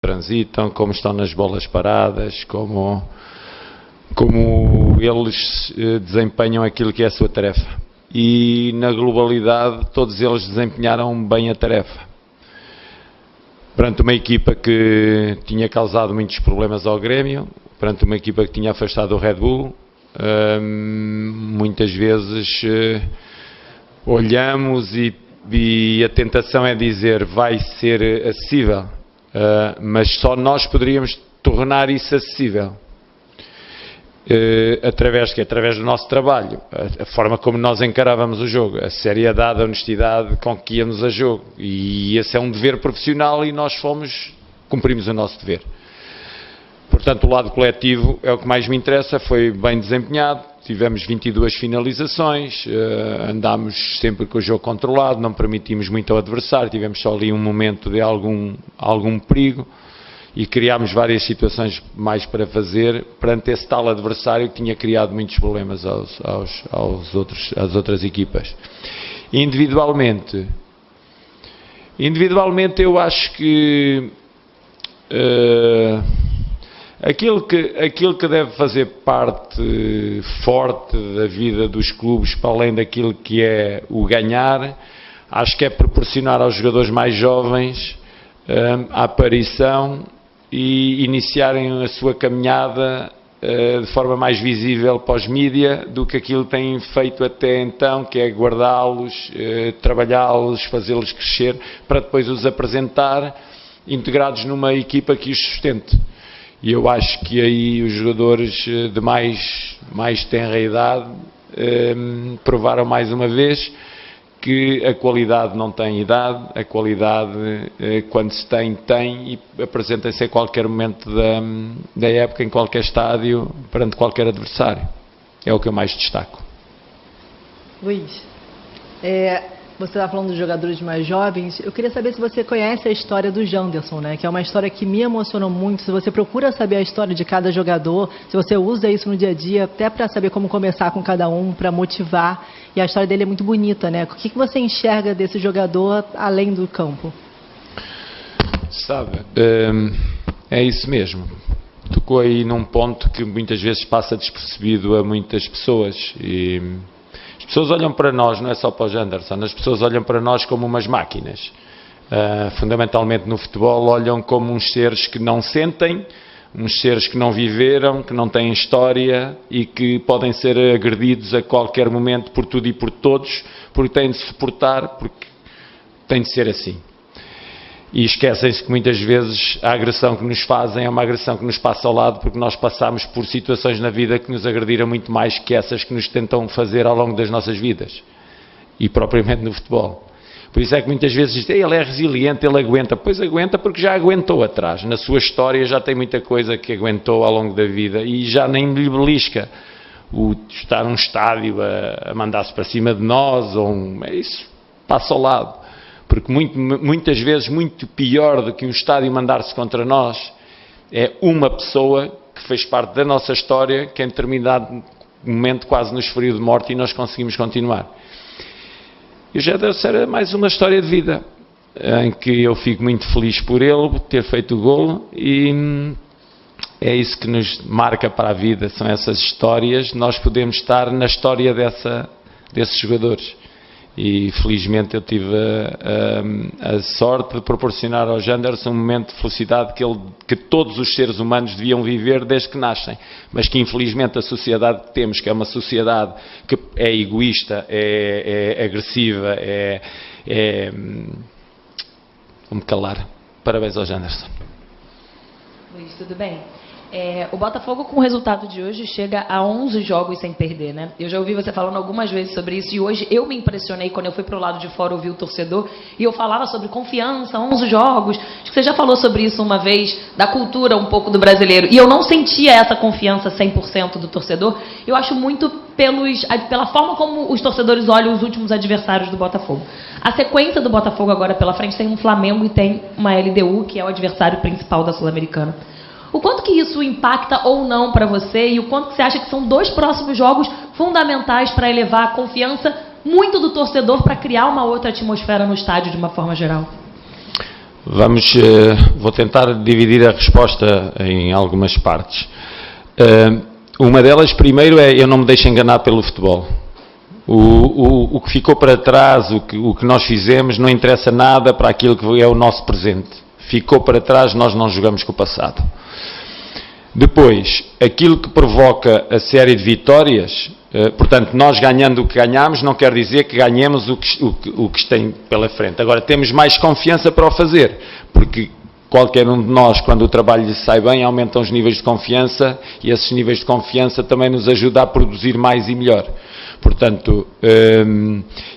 transitam, como estão nas bolas paradas, como eles desempenham aquilo que é a sua tarefa. E na globalidade todos eles desempenharam bem a tarefa. Perante uma equipa que tinha causado muitos problemas ao Grêmio, perante uma equipa que tinha afastado o Red Bull, muitas vezes olhamos e a tentação é dizer vai ser acessível, mas só nós poderíamos tornar isso acessível. Através do nosso trabalho, a forma como nós encarávamos o jogo, a seriedade, a honestidade com que íamos a jogo, e esse é um dever profissional e nós cumprimos o nosso dever. Portanto, o lado coletivo é o que mais me interessa, foi bem desempenhado, tivemos 22 finalizações, andámos sempre com o jogo controlado, não permitimos muito ao adversário, tivemos só ali um momento de algum perigo, e criámos várias situações mais para fazer perante esse tal adversário que tinha criado muitos problemas às outras equipas. Individualmente eu acho que aquilo que deve fazer parte forte da vida dos clubes, para além daquilo que é o ganhar, acho que é proporcionar aos jogadores mais jovens a aparição e iniciarem a sua caminhada de forma mais visível para os mídia do que aquilo que têm feito até então, que é guardá-los, trabalhá-los, fazê-los crescer, para depois os apresentar integrados numa equipa que os sustente. E eu acho que aí os jogadores de mais tenra idade provaram mais uma vez que a qualidade não tem idade, a qualidade quando se tem e apresenta-se a qualquer momento da época, em qualquer estádio, perante qualquer adversário. É o que eu mais destaco. Luís, você estava falando dos jogadores mais jovens, eu queria saber se você conhece a história do Janderson, né? Que é uma história que me emocionou muito. Se você procura saber a história de cada jogador, se você usa isso no dia a dia, até para saber como começar com cada um, para motivar, e a história dele é muito bonita, né? O que você enxerga desse jogador além do campo? Sabe, é isso mesmo. Tocou aí num ponto que muitas vezes passa despercebido a muitas pessoas, e as pessoas olham para nós, não é só para o Janderson, as pessoas olham para nós como umas máquinas. Fundamentalmente no futebol olham como uns seres que não sentem, uns seres que não viveram, que não têm história e que podem ser agredidos a qualquer momento por tudo e por todos, porque têm de suportar, porque tem de ser assim. E esquecem-se que muitas vezes a agressão que nos fazem é uma agressão que nos passa ao lado, porque nós passamos por situações na vida que nos agrediram muito mais que essas que nos tentam fazer ao longo das nossas vidas. E propriamente no futebol. Por isso é que muitas vezes dizem, ele é resiliente, ele aguenta. Pois aguenta porque já aguentou atrás. Na sua história já tem muita coisa que aguentou ao longo da vida e já nem lhe belisca o estar num estádio a mandar-se para cima de nós, isso passa ao lado. Porque muitas vezes, muito pior do que um estádio mandar-se contra nós, é uma pessoa que fez parte da nossa história, que em determinado momento quase nos feriu de morte e nós conseguimos continuar. E o Janderson era mais uma história de vida, em que eu fico muito feliz por ele, ter feito o golo, e é isso que nos marca para a vida, são essas histórias. Nós podemos estar na história desses jogadores. E felizmente eu tive a sorte de proporcionar ao Janderson um momento de felicidade que todos os seres humanos deviam viver desde que nascem, mas que infelizmente a sociedade que temos, que é uma sociedade que é egoísta, é agressiva, vou-me calar. Parabéns ao Janderson. Luís, tudo bem? O Botafogo, com o resultado de hoje, chega a 11 jogos sem perder, né? Eu já ouvi você falando algumas vezes sobre isso, e hoje eu me impressionei quando eu fui para o lado de fora ouvir o torcedor, e eu falava sobre confiança, 11 jogos. Acho que você já falou sobre isso uma vez, da cultura um pouco do brasileiro, e eu não sentia essa confiança 100% do torcedor. Eu acho muito pela forma como os torcedores olham os últimos adversários do Botafogo. A sequência do Botafogo agora pela frente tem um Flamengo e tem uma LDU, que é o adversário principal da Sul-Americana. O quanto que isso impacta ou não para você, e o quanto que você acha que são dois próximos jogos fundamentais para elevar a confiança muito do torcedor, para criar uma outra atmosfera no estádio de uma forma geral? Vou tentar dividir a resposta em algumas partes. Uma delas, primeiro, é eu não me deixo enganar pelo futebol. O que ficou para trás, o que nós fizemos, não interessa nada para aquilo que é o nosso presente. Ficou para trás, nós não jogamos com o passado. Depois, aquilo que provoca a série de vitórias, portanto, nós ganhando o que ganhamos, não quer dizer que ganhemos o que tem pela frente. Agora, temos mais confiança para o fazer, porque qualquer um de nós, quando o trabalho lhe sai bem, aumentam os níveis de confiança, e esses níveis de confiança também nos ajudam a produzir mais e melhor. Portanto,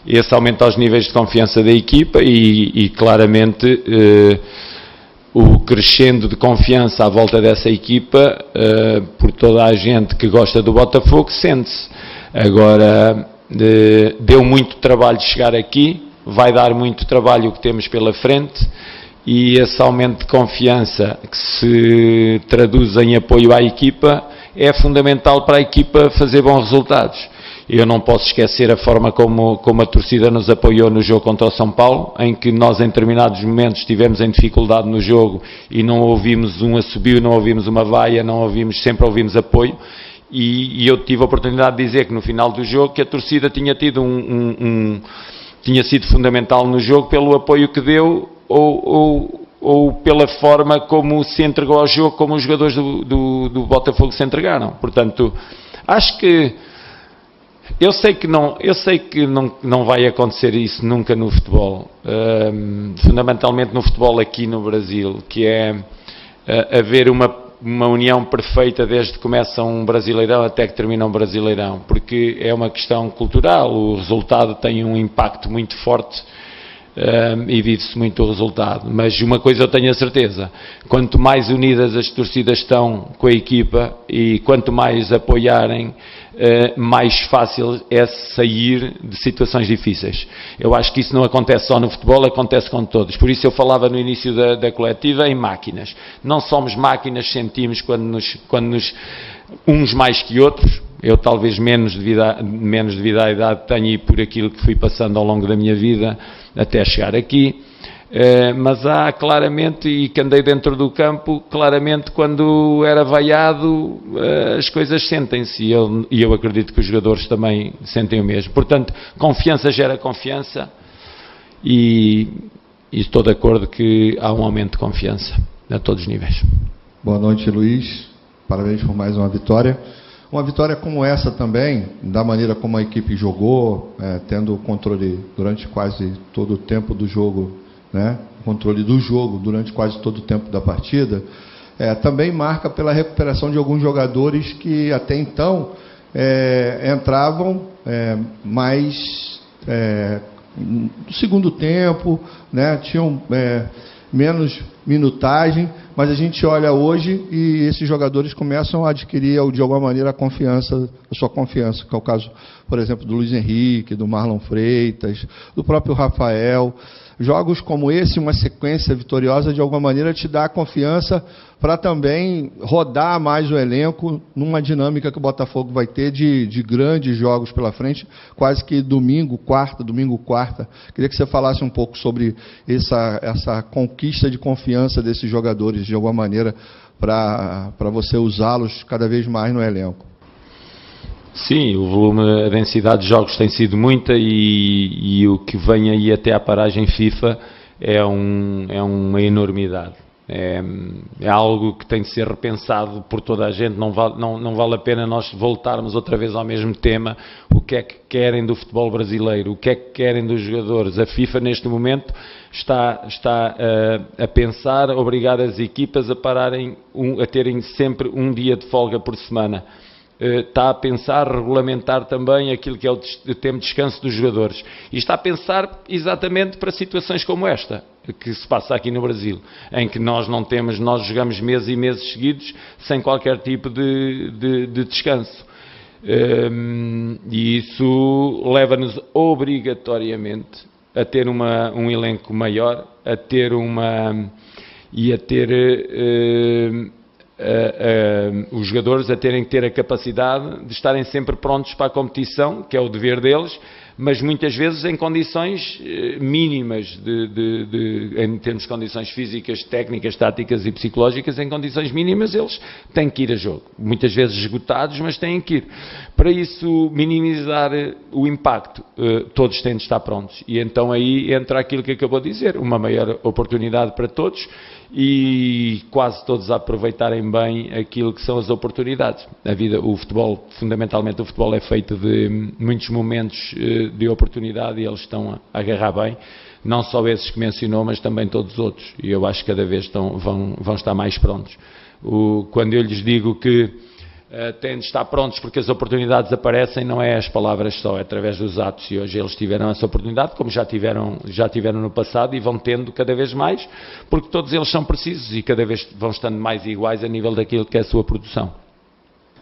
esse aumenta os níveis de confiança da equipa e claramente, o crescendo de confiança à volta dessa equipa, por toda a gente que gosta do Botafogo, sente-se. Agora, deu muito trabalho chegar aqui, vai dar muito trabalho o que temos pela frente, e esse aumento de confiança que se traduz em apoio à equipa é fundamental para a equipa fazer bons resultados. Eu não posso esquecer a forma como a torcida nos apoiou no jogo contra o São Paulo, em que nós em determinados momentos estivemos em dificuldade no jogo e não ouvimos um assobio, não ouvimos uma vaia, sempre ouvimos apoio, e eu tive a oportunidade de dizer que no final do jogo que a torcida tinha tido tinha sido fundamental no jogo pelo apoio que deu ou pela forma como se entregou ao jogo, como os jogadores do Botafogo se entregaram. Portanto, acho que eu sei que não vai acontecer isso nunca no futebol, fundamentalmente no futebol aqui no Brasil, que é haver uma união perfeita desde que começa um Brasileirão até que termina um Brasileirão, porque é uma questão cultural, o resultado tem um impacto muito forte, e vive-se muito o resultado. Mas uma coisa eu tenho a certeza, quanto mais unidas as torcidas estão com a equipa e quanto mais apoiarem, mais fácil é sair de situações difíceis. Eu acho que isso não acontece só no futebol, acontece com todos. Por isso eu falava no início da coletiva em máquinas. Não somos máquinas, sentimos quando uns mais que outros. Eu talvez menos devido à idade tenho, e por aquilo que fui passando ao longo da minha vida até chegar aqui. Mas há claramente, e que andei dentro do campo, claramente quando era vaiado, as coisas sentem-se, e eu acredito que os jogadores também sentem o mesmo. Portanto, confiança gera confiança, e estou de acordo que há um aumento de confiança a todos os níveis. Boa noite, Luiz. Parabéns por mais uma vitória. Uma vitória como essa também, da maneira como a equipe jogou, tendo o controle durante quase todo o tempo do jogo, né? Controle do jogo durante quase todo o tempo da partida, também marca pela recuperação de alguns jogadores que até então entravam mais no segundo tempo, né? Tinham menos minutagem, mas a gente olha hoje e esses jogadores começam a adquirir de alguma maneira a sua confiança, que é o caso, por exemplo, do Luiz Henrique, do Marlon Freitas, do próprio Rafael. Jogos como esse, uma sequência vitoriosa, de alguma maneira te dá confiança para também rodar mais o elenco numa dinâmica que o Botafogo vai ter de grandes jogos pela frente, quase que domingo, quarta. Queria que você falasse um pouco sobre essa conquista de confiança desses jogadores, de alguma maneira, para você usá-los cada vez mais no elenco. Sim, o volume, a densidade de jogos tem sido muita, e o que vem aí até à paragem FIFA é uma enormidade. É algo que tem de ser repensado por toda a gente. Não vale a pena nós voltarmos outra vez ao mesmo tema. O que é que querem do futebol brasileiro? O que é que querem dos jogadores? A FIFA neste momento está a pensar, a obrigar as equipas a terem sempre um dia de folga por semana. Está a pensar regulamentar também aquilo que é o tempo de descanso dos jogadores, e está a pensar exatamente para situações como esta que se passa aqui no Brasil, em que nós jogamos meses e meses seguidos sem qualquer tipo de descanso, e isso leva-nos obrigatoriamente a ter um elenco maior, a ter os jogadores a terem que ter a capacidade de estarem sempre prontos para a competição, que é o dever deles, mas muitas vezes em condições mínimas, em termos de condições físicas, técnicas, táticas e psicológicas, em condições mínimas eles têm que ir a jogo. Muitas vezes esgotados, mas têm que ir. Para isso minimizar o impacto, todos têm de estar prontos. E então aí entra aquilo que acabou de dizer, uma maior oportunidade para todos e quase todos a aproveitarem bem aquilo que são as oportunidades. A vida, o futebol, fundamentalmente o futebol é feito de muitos momentos de oportunidade e eles estão a agarrar bem, não só esses que mencionou, mas também todos os outros. E eu acho que cada vez vão estar mais prontos. Quando eu lhes digo que têm de estar prontos porque as oportunidades aparecem, não é as palavras só, é através dos atos, e hoje eles tiveram essa oportunidade, como já tiveram no passado e vão tendo cada vez mais, porque todos eles são precisos e cada vez vão estando mais iguais a nível daquilo que é a sua produção.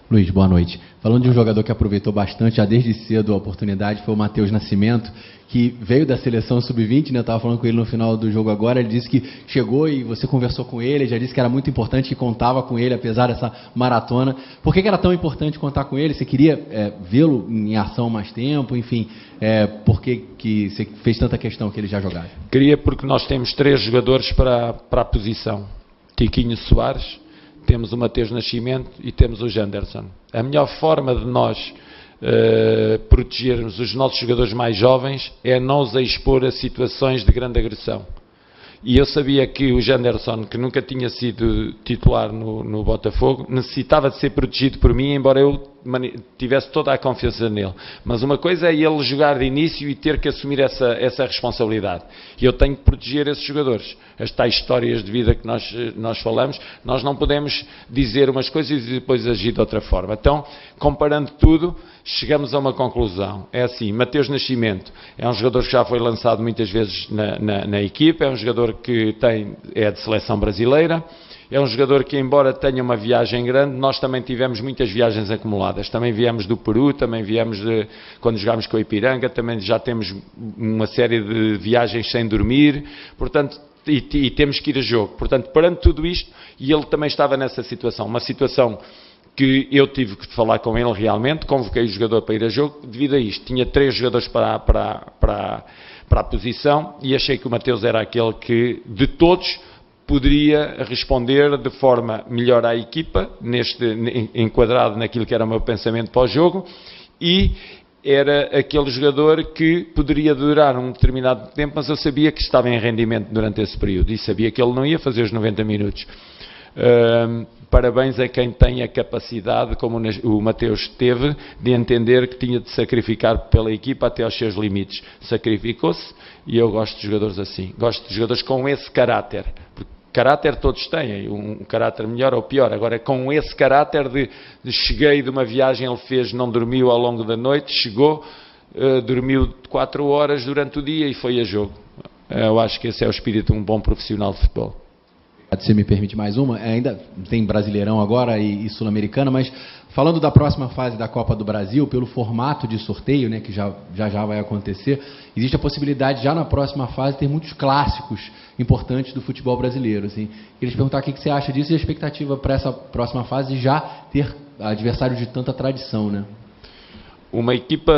Luiz, boa noite. Falando de um jogador que aproveitou bastante, já desde cedo a oportunidade, foi o Matheus Nascimento, que veio da seleção sub-20, né? Eu estava falando com ele no final do jogo agora, ele disse que chegou e você conversou com ele, já disse que era muito importante, que contava com ele, apesar dessa maratona. Por que era tão importante contar com ele? Você queria vê-lo em ação mais tempo? Enfim, por que você fez tanta questão que ele já jogasse? Queria porque nós temos 3 jogadores para a posição. Tiquinho Soares, temos o Matheus Nascimento e temos o Janderson. A melhor forma de nós protegermos os nossos jogadores mais jovens é não os expor a situações de grande agressão. E eu sabia que o Janderson, que nunca tinha sido titular no Botafogo, necessitava de ser protegido por mim, embora eu tivesse toda a confiança nele. Mas uma coisa é ele jogar de início e ter que assumir essa responsabilidade. E eu tenho que proteger esses jogadores. As tais histórias de vida que nós falamos, nós não podemos dizer umas coisas e depois agir de outra forma. Então, comparando tudo, chegamos a uma conclusão. É assim, Matheus Nascimento é um jogador que já foi lançado muitas vezes na equipa, é um jogador que é de seleção brasileira, é um jogador que, embora tenha uma viagem grande, nós também tivemos muitas viagens acumuladas. Também viemos do Peru, também viemos quando jogámos com o Ipiranga, também já temos uma série de viagens sem dormir, portanto, e temos que ir a jogo. Portanto, perante tudo isto, e ele também estava nessa situação, uma situação que eu tive que falar com ele realmente, convoquei o jogador para ir a jogo, devido a isto. Tinha 3 jogadores para a posição e achei que o Matheus era aquele que, de todos, poderia responder de forma melhor à equipa, enquadrado naquilo que era o meu pensamento para o jogo, e era aquele jogador que poderia durar um determinado tempo, mas eu sabia que estava em rendimento durante esse período e sabia que ele não ia fazer os 90 minutos. Parabéns a quem tem a capacidade, como o Matheus teve, de entender que tinha de sacrificar pela equipa até aos seus limites. Sacrificou-se e eu gosto de jogadores assim. Gosto de jogadores com esse caráter. Porque caráter todos têm, um caráter melhor ou pior. Agora, com esse caráter de cheguei de uma viagem, ele fez, não dormiu ao longo da noite, chegou, dormiu 4 horas durante o dia e foi a jogo. Eu acho que esse é o espírito de um bom profissional de futebol. Se me permite mais uma, ainda tem Brasileirão agora e Sul-Americana, mas falando da próxima fase da Copa do Brasil, pelo formato de sorteio, né, que já vai acontecer, existe a possibilidade já na próxima fase ter muitos clássicos importantes do futebol brasileiro. Assim. Queria te perguntar o que você acha disso e a expectativa para essa próxima fase já ter adversários de tanta tradição, né? Uma equipa,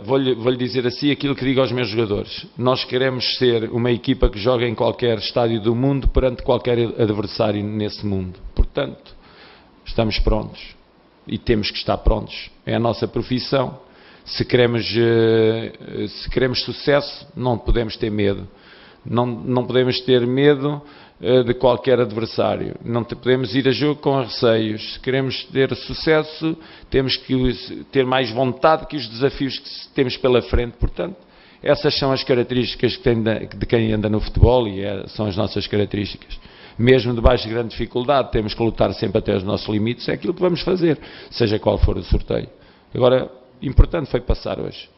vou-lhe dizer assim, aquilo que digo aos meus jogadores. Nós queremos ser uma equipa que joga em qualquer estádio do mundo perante qualquer adversário nesse mundo. Portanto, estamos prontos e temos que estar prontos. É a nossa profissão. Se queremos sucesso, não podemos ter medo. Não podemos ter medo de qualquer adversário. Não podemos ir a jogo com receios. Se queremos ter sucesso, temos que ter mais vontade que os desafios que temos pela frente. Portanto, essas são as características que tem de quem anda no futebol e são as nossas características. Mesmo debaixo de grande dificuldade, temos que lutar sempre até os nossos limites. É aquilo que vamos fazer, seja qual for o sorteio. Agora, importante foi passar hoje.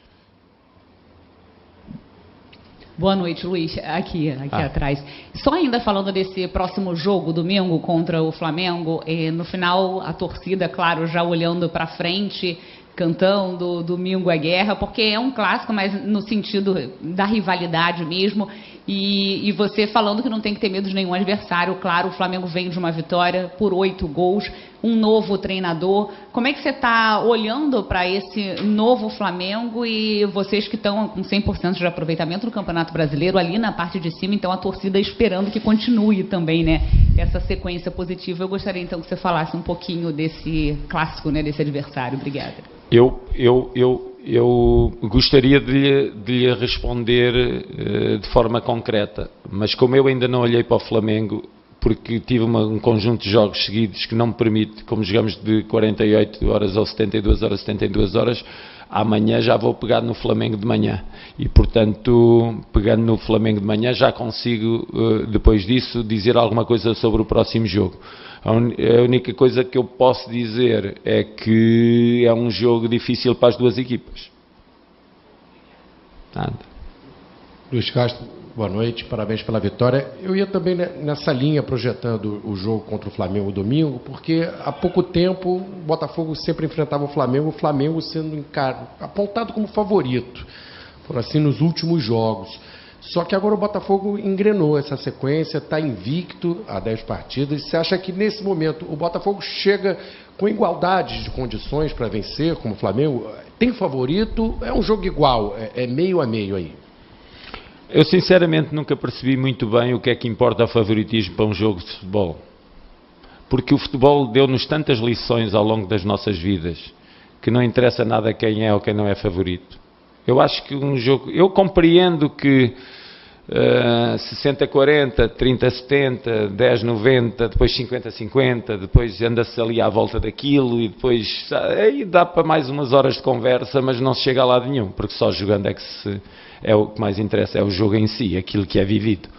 Boa noite, Luiz. Aqui atrás. Só ainda falando desse próximo jogo, domingo, contra o Flamengo, no final a torcida, claro, já olhando para frente, cantando Domingo é Guerra, porque é um clássico, mas no sentido da rivalidade mesmo. E você falando que não tem que ter medo de nenhum adversário. Claro, o Flamengo vem de uma vitória por 8 gols, um novo treinador. Como é que você está olhando para esse novo Flamengo e vocês que estão com 100% de aproveitamento no Campeonato Brasileiro, ali na parte de cima, então a torcida esperando que continue também, né, essa sequência positiva. Eu gostaria então que você falasse um pouquinho desse clássico, né, desse adversário. Obrigada. Eu gostaria de lhe responder de forma concreta, mas como eu ainda não olhei para o Flamengo, porque tive um conjunto de jogos seguidos que não me permite, como jogamos de 48 horas ou 72 horas, amanhã já vou pegar no Flamengo de manhã. E, portanto, pegando no Flamengo de manhã, já consigo, depois disso, dizer alguma coisa sobre o próximo jogo. A única coisa que eu posso dizer é que é um jogo difícil para as duas equipas. Nada. Luiz Castro, boa noite, parabéns pela vitória. Eu ia também nessa linha projetando o jogo contra o Flamengo domingo, porque há pouco tempo o Botafogo sempre enfrentava o Flamengo sendo apontado como favorito. Foram assim nos últimos jogos. Só que agora o Botafogo engrenou essa sequência, está invicto há 10 partidas. Você acha que nesse momento o Botafogo chega com igualdade de condições para vencer, como o Flamengo? Tem favorito? É um jogo igual? É meio a meio aí? Eu sinceramente nunca percebi muito bem o que é que importa o favoritismo para um jogo de futebol. Porque o futebol deu-nos tantas lições ao longo das nossas vidas que não interessa nada quem é ou quem não é favorito. Eu acho que um jogo... Eu compreendo que 60-40, 30-70, 10-90, depois 50-50, depois anda-se ali à volta daquilo e depois... Aí dá para mais umas horas de conversa, mas não se chega a lado nenhum, porque só jogando é o que mais interessa, é o jogo em si, aquilo que é vivido.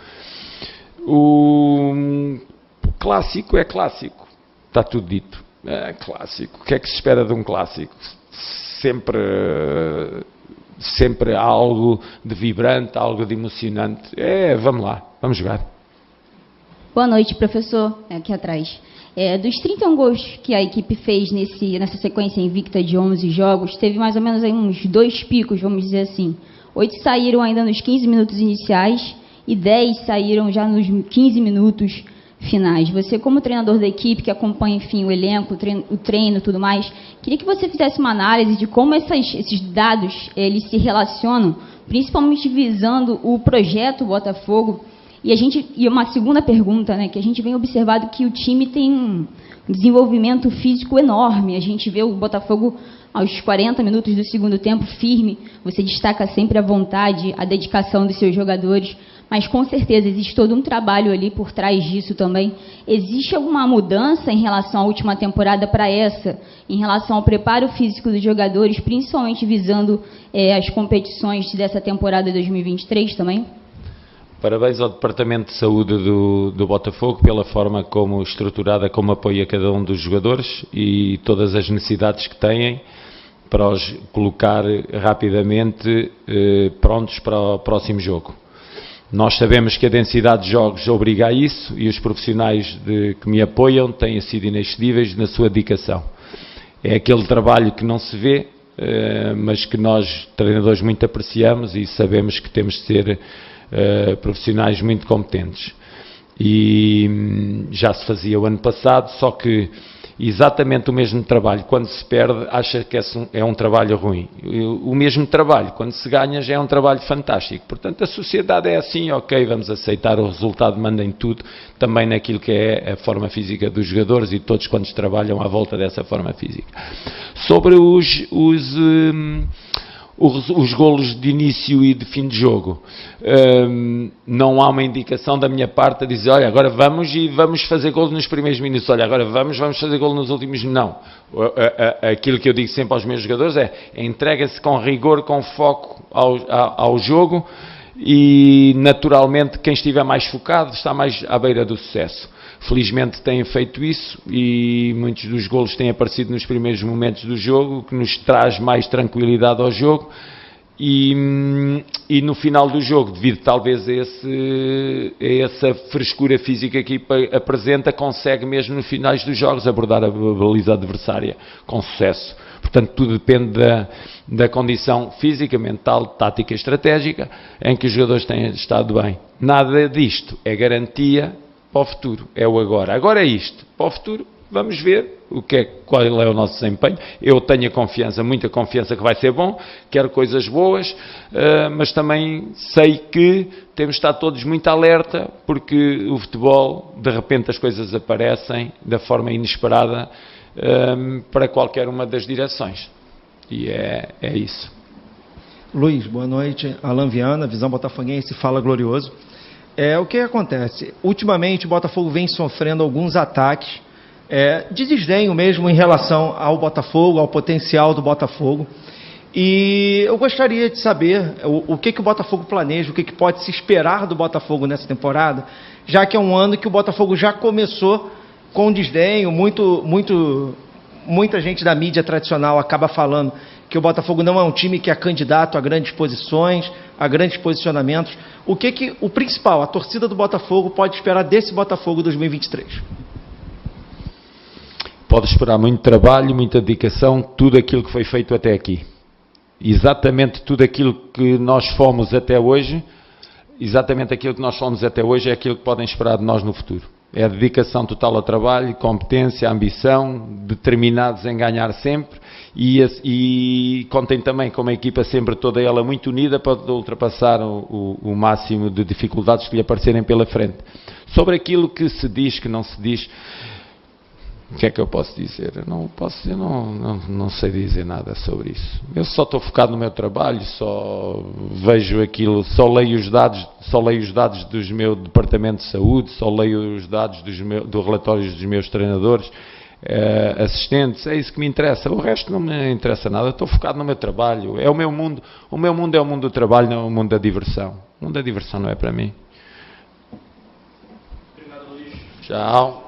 O clássico é clássico, está tudo dito. É clássico. O que é que se espera de um clássico? Sempre há algo de vibrante, algo de emocionante. Vamos lá, vamos jogar. Boa noite, professor. Aqui atrás. Dos 31 gols que a equipe fez nessa sequência invicta de 11 jogos, teve mais ou menos aí uns 2 picos, vamos dizer assim. 8 saíram ainda nos 15 minutos iniciais e 10 saíram já nos 15 minutos finais. Você, como treinador da equipe, que acompanha, enfim, o elenco, o treino e tudo mais, queria que você fizesse uma análise de como esses dados eles se relacionam, principalmente visando o projeto Botafogo. E uma segunda pergunta, né, que a gente vem observado que o time tem um desenvolvimento físico enorme. A gente vê o Botafogo aos 40 minutos do segundo tempo firme. Você destaca sempre a vontade, a dedicação dos seus jogadores. Mas, com certeza, existe todo um trabalho ali por trás disso também. Existe alguma mudança em relação à última temporada para essa, em relação ao preparo físico dos jogadores, principalmente visando as competições dessa temporada 2023 também? Parabéns ao Departamento de Saúde do Botafogo pela forma como estruturada, como apoia cada um dos jogadores e todas as necessidades que têm para os colocar rapidamente prontos para o próximo jogo. Nós sabemos que a densidade de jogos obriga a isso e os profissionais que me apoiam têm sido inexcedíveis na sua dedicação. É aquele trabalho que não se vê, mas que nós, treinadores, muito apreciamos e sabemos que temos de ser profissionais muito competentes. E já se fazia o ano passado, só que exatamente o mesmo trabalho, quando se perde, acha que é um trabalho ruim. O mesmo trabalho, quando se ganha, já é um trabalho fantástico. Portanto, a sociedade é assim, ok, vamos aceitar o resultado, mandem tudo, também naquilo que é a forma física dos jogadores e todos quantos trabalham à volta dessa forma física. Sobre os golos de início e de fim de jogo, não há uma indicação da minha parte a dizer, olha, agora vamos fazer golo nos primeiros minutos, olha, agora vamos fazer golo nos últimos. Não. Aquilo que eu digo sempre aos meus jogadores entrega-se com rigor, com foco ao jogo e naturalmente quem estiver mais focado está mais à beira do sucesso. Felizmente têm feito isso e muitos dos golos têm aparecido nos primeiros momentos do jogo, o que nos traz mais tranquilidade ao jogo E no final do jogo, devido talvez a essa frescura física que a equipa apresenta, consegue mesmo nos finais dos jogos abordar a baliza adversária com sucesso. Portanto, tudo depende da condição física, mental, tática e estratégica em que os jogadores têm estado bem. Nada disto é garantia para o futuro, é o agora. Agora é isto, para o futuro vamos ver qual é o nosso desempenho. Eu tenho a confiança, muita confiança que vai ser bom, quero coisas boas, mas também sei que temos de estar todos muito alerta, porque o futebol, de repente as coisas aparecem da forma inesperada para qualquer uma das direções. E é isso. Luiz, boa noite. Alan Viana, Visão Botafoguense, Fala Glorioso. O que acontece? Ultimamente o Botafogo vem sofrendo alguns ataques de desdenho mesmo em relação ao Botafogo, ao potencial do Botafogo. E eu gostaria de saber o que o Botafogo planeja, o que pode se esperar do Botafogo nessa temporada, já que é um ano que o Botafogo já começou com desdenho. Muita gente da mídia tradicional acaba falando que o Botafogo não é um time que é candidato a grandes posições, a grandes posicionamentos. O que o principal, a torcida do Botafogo, pode esperar desse Botafogo 2023? Pode esperar muito trabalho, muita dedicação, tudo aquilo que foi feito até aqui. Exatamente tudo aquilo que nós fomos até hoje, é aquilo que podem esperar de nós no futuro. É a dedicação total ao trabalho, competência, ambição, determinados em ganhar sempre e contem também com uma equipa sempre toda ela muito unida para ultrapassar o máximo de dificuldades que lhe aparecerem pela frente. Sobre aquilo que se diz, que não se diz, o que é que eu posso dizer? Eu não sei dizer nada sobre isso. Eu só estou focado no meu trabalho, só vejo aquilo, só leio os dados do meu departamento de saúde, só leio os dados dos relatórios dos meus treinadores, assistentes, é isso que me interessa. O resto não me interessa nada, eu estou focado no meu trabalho, é o meu mundo é o mundo do trabalho, não é o mundo da diversão. O mundo da diversão não é para mim. Obrigado, Luís. Tchau.